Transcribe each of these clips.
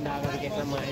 Dagan kayo sa mga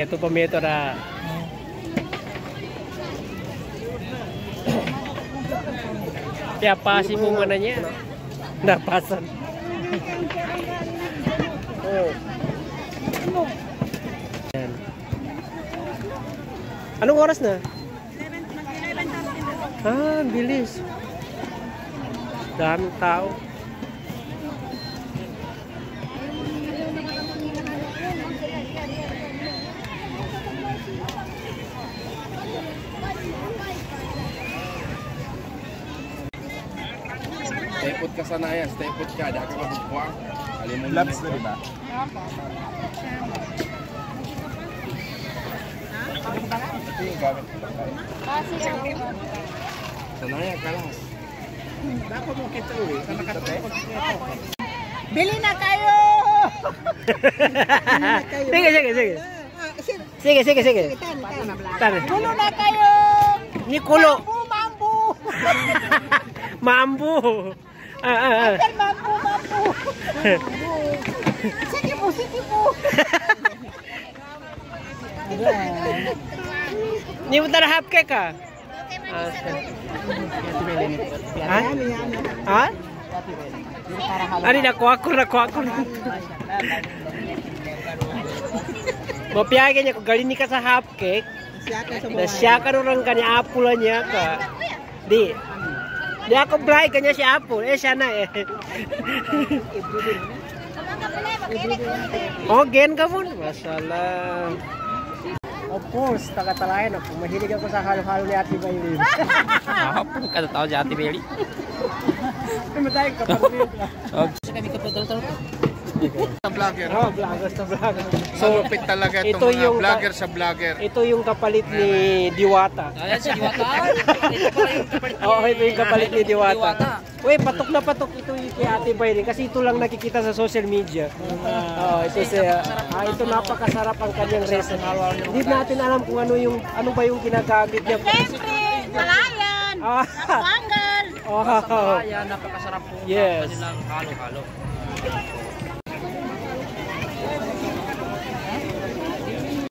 ito tomato na kaya pasi mo mana niya napasan. Oh. Anong oras na? 11. Bilis. Daming tao. Stay put ka sana yan, stay put ka, di ka kabukbuang. Alimon Labs na diba? Ito yung gamit ko lang tayo. Sana yan, kalas. Dapat mo kita uwi, sa nakatapos. Bili na kayo! Sige. Sige. Tara. Kulo na kayo! Ni kulo. Mambu! Mambu. Mambu! Sige po! Ni mo tara half cake ka? Ha? Ani nakuha ko. Mapiyagin niya kung galing ka sa half cake. Na siya ka nung kanya apple niya ka. Di ako bright kanya si apple. Siya na eh. Oh, gen ka mo. Masalah. Of course, taga-talayan ako. Mahilig ako sa halo-halo ni Ate Bailey. Apa kada tahu si Ate Beli. Matay ka pa rin. Kasi kami kapag-daltal ko. Vlogger. Oh, vlogger sa vlogger. So, lupit talaga itong mga vlogger sa vlogger. Ito yung kapalit ni Diwata. Ayan si Diwata. Oo, ito yung kapalit ni Diwata. Uy, patok na patok ito yung kay Ate Bailey kasi ito lang nakikita sa social media. Ito napakasarap ang kanyang recipe. Hindi natin alam kung ano ba yung ginagamit niya. Siyempre, palayan! Napanggal! Oh, Ayan, napakasarap po. Yes. Kanilang halo-halo.